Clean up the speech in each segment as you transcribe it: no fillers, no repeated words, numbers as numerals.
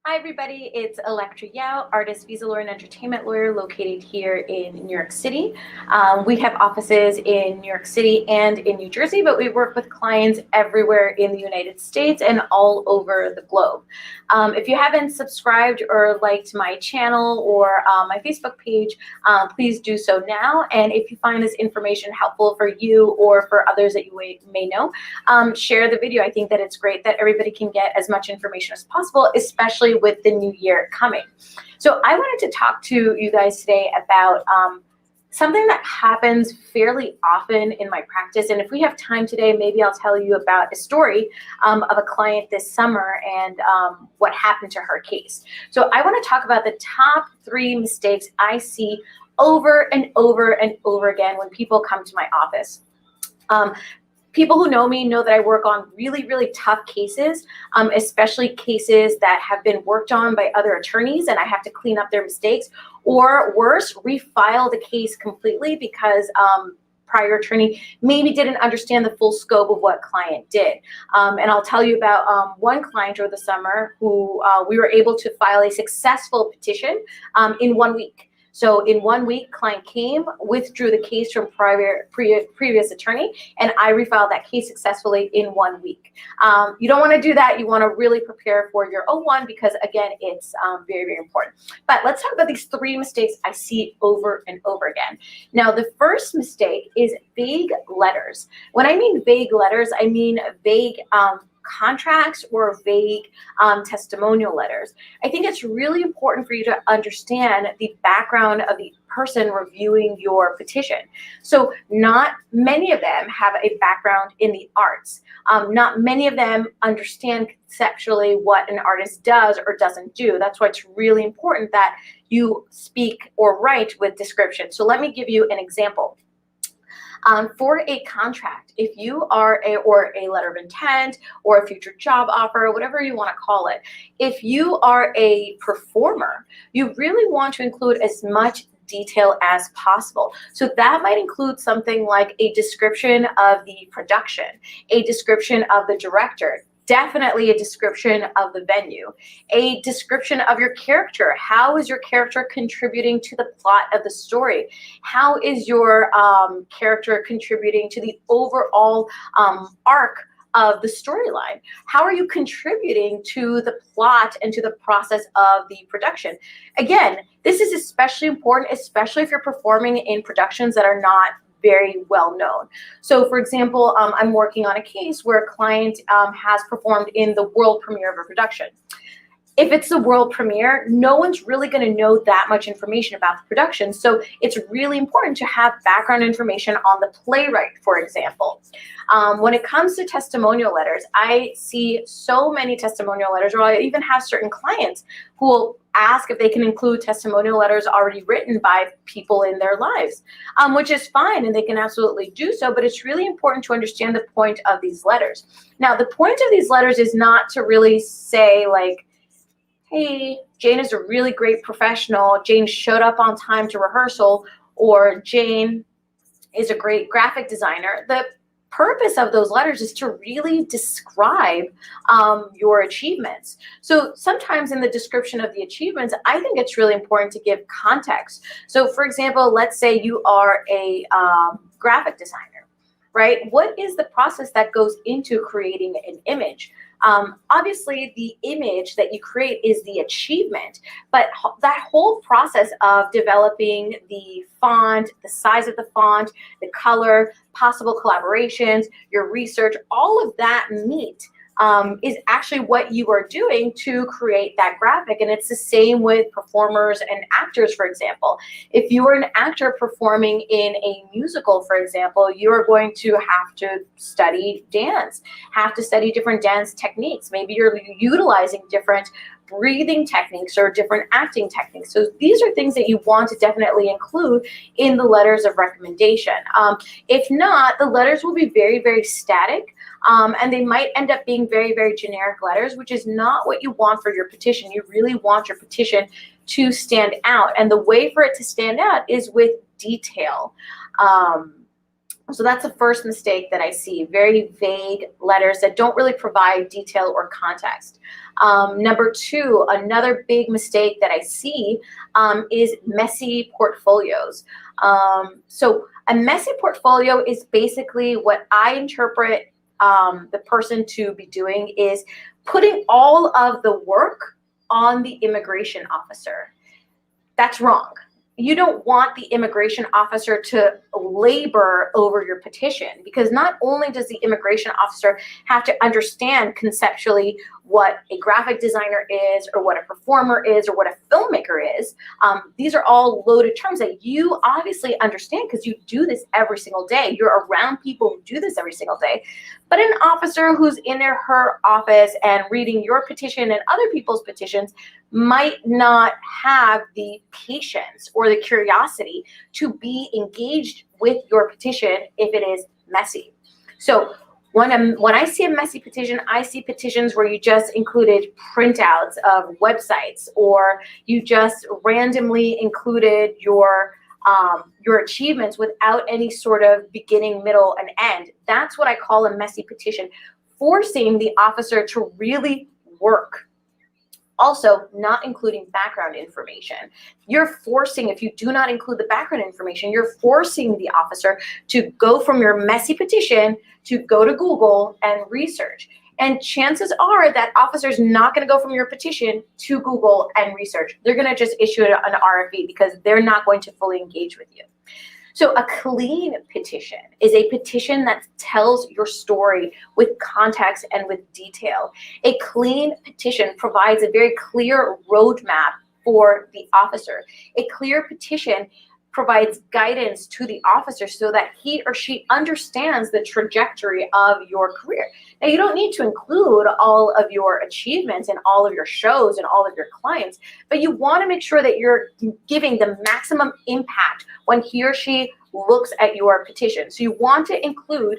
Hi everybody, it's Elektra Yao, artist, visa lawyer, and entertainment lawyer located here in New York City. We have offices in New York City and in New Jersey, but we work with clients everywhere in the United States and all over the globe. If you haven't subscribed or liked my channel or my Facebook page, please do so now. And if you find this information helpful for you or for others that you may know, share the video. I think that it's great that everybody can get as much information as possible, especially with the new year coming. So I wanted to talk to you guys today about something that happens fairly often in my practice. And if we have time today, maybe I'll tell you about a story of a client this summer and what happened to her case. So I want to talk about the top 3 mistakes I see over and over and over again when people come to my office. People who know me know that I work on really, really tough cases, especially cases that have been worked on by other attorneys and I have to clean up their mistakes, or worse, refile the case completely because prior attorney maybe didn't understand the full scope of what client did. And I'll tell you about one client over the summer who we were able to file a successful petition in 1 week. So in 1 week, client came, withdrew the case from previous attorney, and I refiled that case successfully in 1 week. You don't want to do that. You want to really prepare for your O-1 because, again, it's very, very important. But let's talk about these 3 mistakes I see over and over again. Now, the first mistake is vague letters. When I mean vague letters, I mean vague contracts or vague testimonial letters. I think it's really important for you to understand the background of the person reviewing your petition. So not many of them have a background in the arts. Not many of them understand conceptually what an artist does or doesn't do. That's why it's really important that you speak or write with description. So let me give you an example. For a contract, if you are or a letter of intent or a future job offer, whatever you want to call it, if you are a performer, you really want to include as much detail as possible. So that might include something like a description of the production, a description of the director, definitely a description of the venue, a description of your character. How is your character contributing to the plot of the story? How is your character contributing to the overall arc of the storyline? How are you contributing to the plot and to the process of the production? Again, this is especially important, especially if you're performing in productions that are not very well known. So for example, I'm working on a case where a client has performed in the world premiere of a production. If it's the world premiere, no one's really going to know that much information about the production. So it's really important to have background information on the playwright, for example. When it comes to testimonial letters, I see so many testimonial letters, or I even have certain clients who will ask if they can include testimonial letters already written by people in their lives, which is fine, and they can absolutely do so, but it's really important to understand the point of these letters. Now, the point of these letters is not to really say, like, hey, Jane is a really great professional, Jane showed up on time to rehearsal, or Jane is a great graphic designer. The purpose of those letters is to really describe your achievements. So sometimes in the description of the achievements, I think it's really important to give context. So for example, let's say you are a graphic designer, right? What is the process that goes into creating an image? Obviously, the image that you create is the achievement, but that whole process of developing the font, the size of the font, the color, possible collaborations, your research, all of that meat is actually what you are doing to create that graphic. And it's the same with performers and actors, for example. If you are an actor performing in a musical, for example, you're going to have to study dance, have to study different dance techniques. Maybe you're utilizing different breathing techniques or different acting techniques. So these are things that you want to definitely include in the letters of recommendation. If not, the letters will be very, very static. And they might end up being very, very generic letters, which is not what you want for your petition. You really want your petition to stand out. And the way for it to stand out is with detail. So that's the first mistake that I see, very vague letters that don't really provide detail or context. Number two, another big mistake that I see is messy portfolios. So a messy portfolio is basically what I interpret the person to be doing is putting all of the work on the immigration officer. That's wrong. You don't want the immigration officer to labor over your petition, because not only does the immigration officer have to understand conceptually what a graphic designer is, or what a performer is, or what a filmmaker is. These are all loaded terms that you obviously understand because you do this every single day. You're around people who do this every single day. But an officer who's in her office and reading your petition and other people's petitions might not have the patience or the curiosity to be engaged with your petition if it is messy. So when I see a messy petition, I see petitions where you just included printouts of websites, or you just randomly included your achievements without any sort of beginning, middle, and end. That's what I call a messy petition, forcing the officer to really work. Also, not including background information. You're forcing, if you do not include the background information, you're forcing the officer to go from your messy petition to go to Google and research. And chances are that officer's not going to go from your petition to Google and research. They're going to just issue an RFE because they're not going to fully engage with you. So a clean petition is a petition that tells your story with context and with detail. A clean petition provides a very clear roadmap for the officer. A clear petition provides guidance to the officer so that he or she understands the trajectory of your career. Now, you don't need to include all of your achievements and all of your shows and all of your clients, but you want to make sure that you're giving the maximum impact when he or she looks at your petition. So you want to include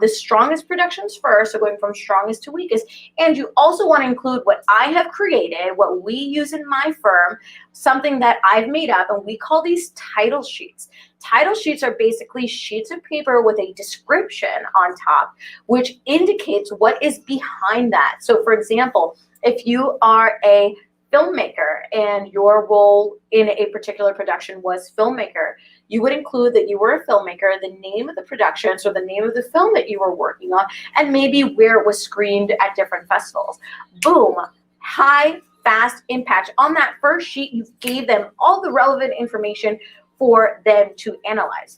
the strongest productions first, so going from strongest to weakest, and you also want to include what I have created, what we use in my firm, something that I've made up, and we call these title sheets. Title sheets are basically sheets of paper with a description on top, which indicates what is behind that. So for example, if you are a filmmaker and your role in a particular production was filmmaker, you would include that you were a filmmaker, the name of the production, so the name of the film that you were working on, and maybe where it was screened at different festivals. Boom, high, fast impact. On that first sheet, you gave them all the relevant information for them to analyze.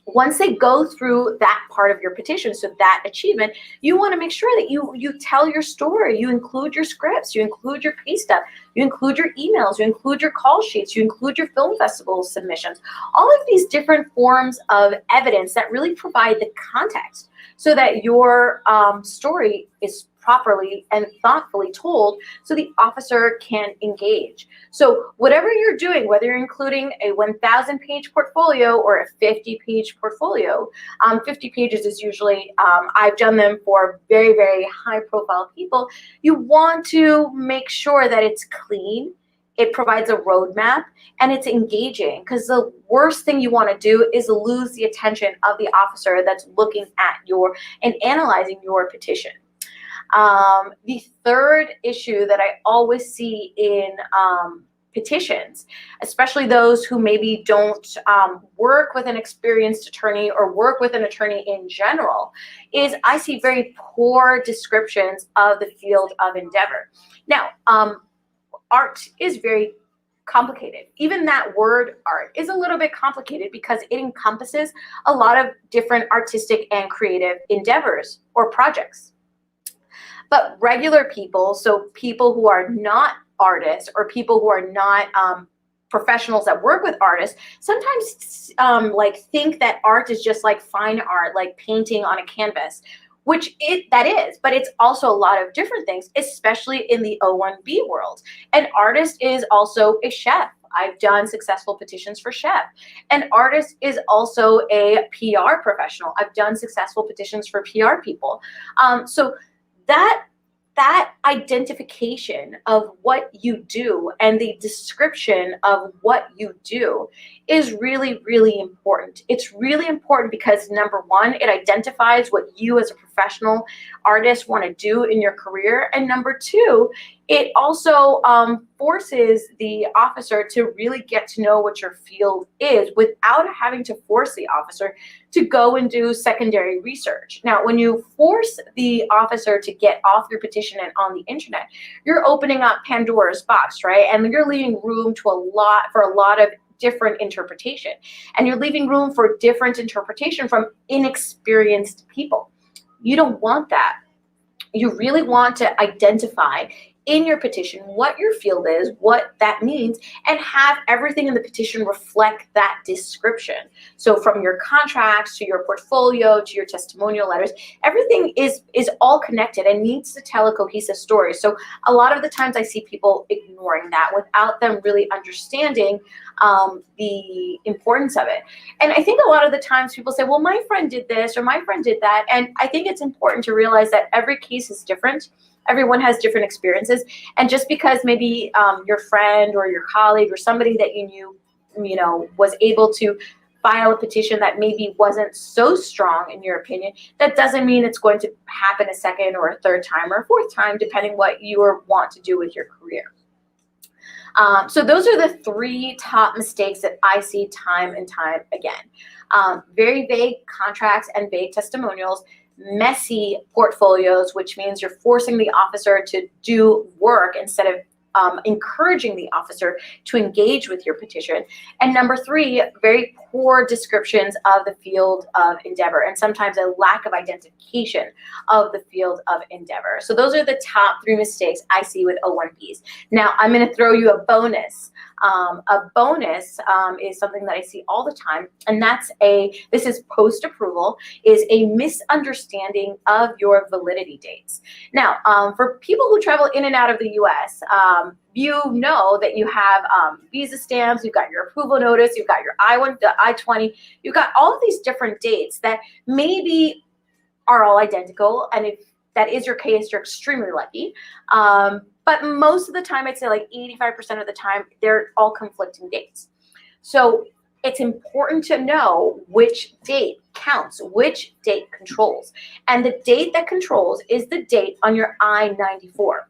Once they go through that part of your petition, so that achievement, you want to make sure that you tell your story, you include your scripts, you include your pay stub, you include your emails, you include your call sheets, you include your film festival submissions, all of these different forms of evidence that really provide the context so that your story is properly and thoughtfully told so the officer can engage. So whatever you're doing, whether you're including a 1,000-page portfolio or a 50-page portfolio, 50 pages is usually, I've done them for very, very high-profile people, you want to make sure that it's clean, it provides a roadmap, and it's engaging, because the worst thing you want to do is lose the attention of the officer that's looking at and analyzing your petition. The third issue that I always see in petitions, especially those who maybe don't work with an experienced attorney or work with an attorney in general, is I see very poor descriptions of the field of endeavor. Now, art is very complicated. Even that word art is a little bit complicated because it encompasses a lot of different artistic and creative endeavors or projects. But regular people, so people who are not artists or people who are not professionals that work with artists, sometimes think that art is just like fine art, like painting on a canvas, which that is, but it's also a lot of different things, especially in the O-1B world. An artist is also a chef. I've done successful petitions for chef. An artist is also a PR professional. I've done successful petitions for PR people. So that that identification of what you do and the description of what you do is really, really important. It's really important because number one, it identifies what you as a professional artist want to do in your career. And number two, it also forces the officer to really get to know what your field is without having to force the officer to go and do secondary research. Now, when you force the officer to get off your petition and on the internet, you're opening up Pandora's box, right? And you're leaving room to for a lot of different interpretation. And you're leaving room for different interpretation from inexperienced people. You don't want that. You really want to identify in your petition what your field is, what that means, and have everything in the petition reflect that description. So from your contracts to your portfolio to your testimonial letters, everything is all connected and needs to tell a cohesive story. So a lot of the times I see people ignoring that without them really understanding the importance of it. And I think a lot of the times people say, well, my friend did this or my friend did that. And I think it's important to realize that every case is different. Everyone has different experiences. And just because maybe your friend or your colleague or somebody that you knew, was able to file a petition that maybe wasn't so strong in your opinion, that doesn't mean it's going to happen a second or a third time or a fourth time, depending what you want to do with your career. So those are the three top mistakes that I see time and time again. Very vague contracts and vague testimonials, messy portfolios, which means you're forcing the officer to do work instead of encouraging the officer to engage with your petition. And number three, very poor descriptions of the field of endeavor, and sometimes a lack of identification of the field of endeavor. So those are the top three mistakes I see with O-1Bs. Now, I'm going to throw you a bonus. A bonus is something that I see all the time, and this is post-approval, is a misunderstanding of your validity dates. Now, for people who travel in and out of the U.S., you know that you have visa stamps, you've got your approval notice, you've got your I-1, the I-20, you've got all of these different dates that maybe are all identical, and if that is your case, you're extremely lucky. But most of the time, I'd say like 85% of the time, they're all conflicting dates. So it's important to know which date counts, which date controls. And the date that controls is the date on your I-94.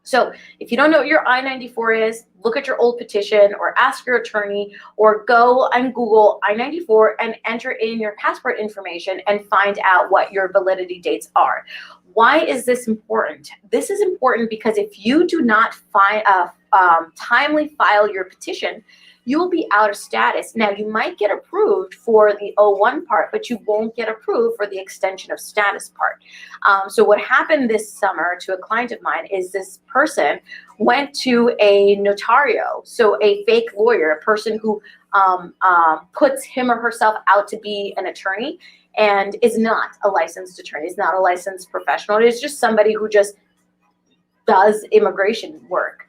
So if you don't know what your I-94 is, look at your old petition or ask your attorney or go and Google I-94 and enter in your passport information and find out what your validity dates are. Why is this important? This is important because if you do not timely file your petition, you will be out of status. Now, you might get approved for the O-1 part, but you won't get approved for the extension of status part. So what happened this summer to a client of mine is this person went to a notario, so a fake lawyer, a person who puts him or herself out to be an attorney and is not a licensed attorney, is not a licensed professional. It is just somebody who just does immigration work.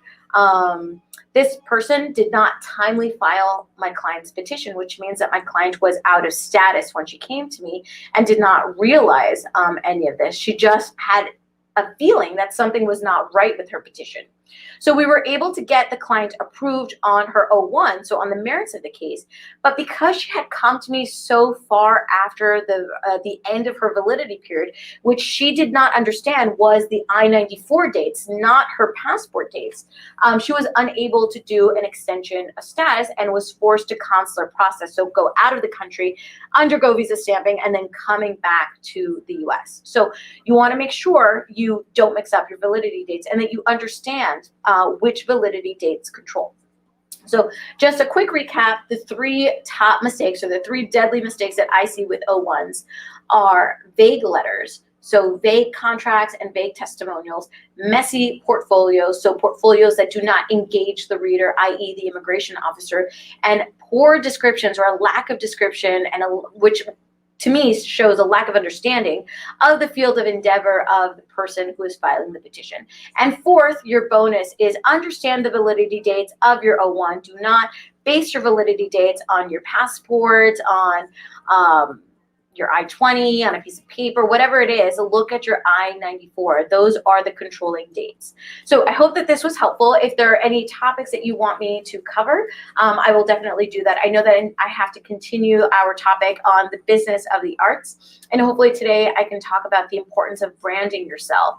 This person did not timely file my client's petition, which means that my client was out of status when she came to me and did not realize any of this. She just had a feeling that something was not right with her petition. So we were able to get the client approved on her O-1, so on the merits of the case. But because she had come to me so far after the end of her validity period, which she did not understand was the I-94 dates, not her passport dates, she was unable to do an extension of status and was forced to consular process, so go out of the country, undergo visa stamping, and then coming back to the U.S. So you want to make sure you don't mix up your validity dates and that you understand which validity dates control. So just a quick recap, the three top mistakes or the three deadly mistakes that I see with O-1s are vague letters, so vague contracts and vague testimonials, messy portfolios, so portfolios that do not engage the reader, i.e. the immigration officer, and poor descriptions or a lack of description, and which to me shows a lack of understanding of the field of endeavor of the person who is filing the petition. And fourth, your bonus is understand the validity dates of your O-1. Do not base your validity dates on your passport, on your I-20 on a piece of paper, whatever it is, look at your I-94. Those are the controlling dates. So I hope that this was helpful. If there are any topics that you want me to cover, I will definitely do that. I know that I have to continue our topic on the business of the arts, and hopefully today I can talk about the importance of branding yourself.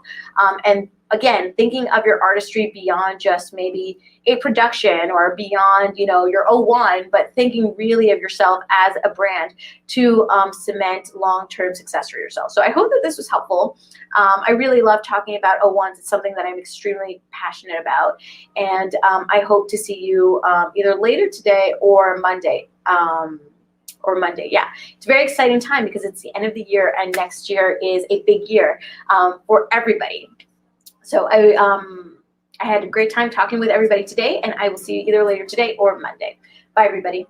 And again, thinking of your artistry beyond just maybe a production or beyond, your O-1, but thinking really of yourself as a brand to cement long-term success for yourself. So I hope that this was helpful. I really love talking about O-1s. It's something that I'm extremely passionate about. And I hope to see you either later today or Monday. Yeah. It's a very exciting time because it's the end of the year and next year is a big year for everybody. So I had a great time talking with everybody today, and I will see you either later today or Monday. Bye, everybody.